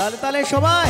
তালে তালে সবাই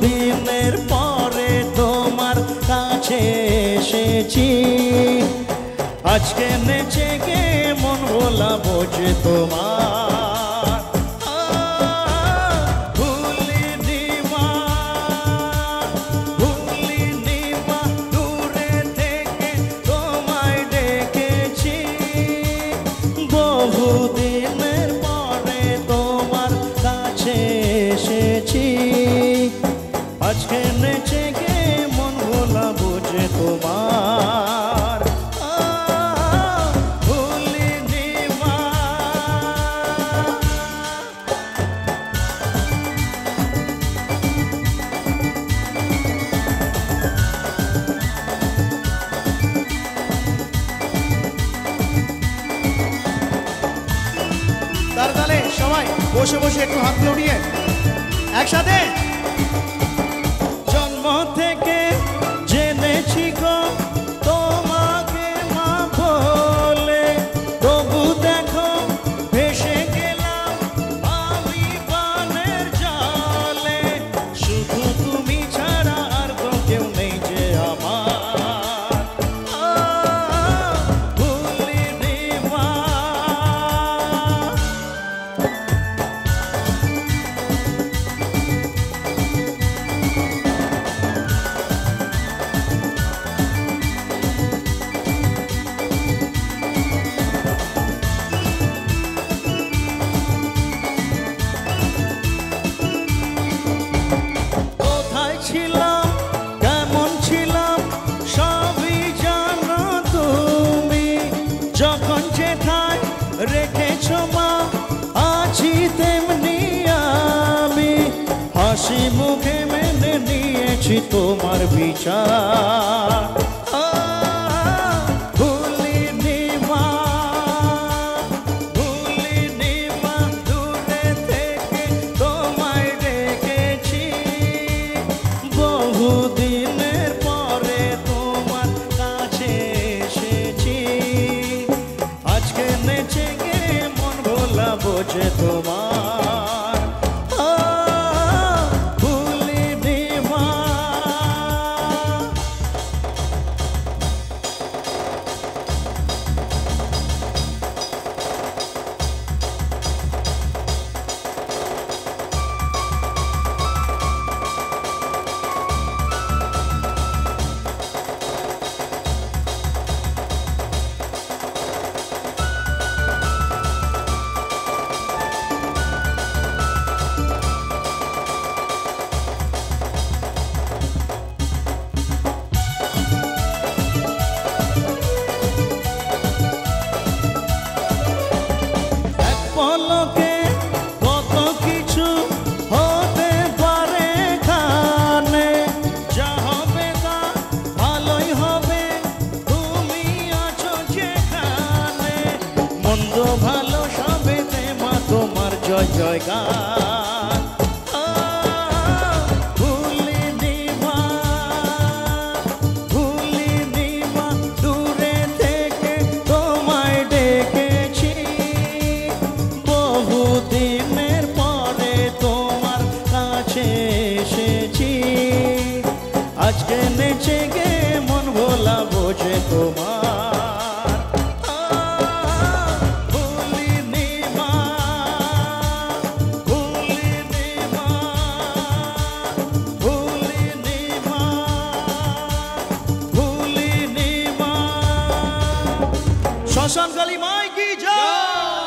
দিনের পরে তোমার কাছে এসেছি আজকে নেচে গে মন ভোলাবো যে তোমার ভুলিনি মা দূরে থেকে তোমায় ডেকেছি বহুদিনের পরে তোমার কাছে এসেছি আজকে নেচে গে মন ভোলাবো যে তোমার ভুলিনি মা তার তালে সবাই বসে বসে একটু হাত উঠিয়ে একসাথে থেকে জেনেছি গো তোমাকে মা বলে তবু দেখো ভেসে গেলাম আমি বানের জলে শুধু তুমি ছাড়া আর তো কেউ নেই যে আমার ভুলিনি মা যখন যেথায় রেখেছো মা আছি তেমনি আমি হাসি মুখে মেনে নিয়েছি তোমার বিচার ভুলিনি মা দূরে থেকে তোমায় ডেকেছি বহুদিনের পরে তোমার কাছে এসেছি আজকে নেচে গে মন ভোলাবো যে তোমার ভুলিনি মা পলকে কত কিছু হতে পারে খানে যা হবে তা ভালোই হবে তুমি আছো যেখানে মন্দ ভালো সবেতে মা তোমার জয় জয় গান ভুলিনি মা দূরে থেকে তোমায় ডেকেছি বহুদিনের পরে তোমার কাছে এসেছি আজকে নেচে গে মন ভোলাবো যে তোমার ভুলিনি মা শ্মশান কালী মাই কি জয়।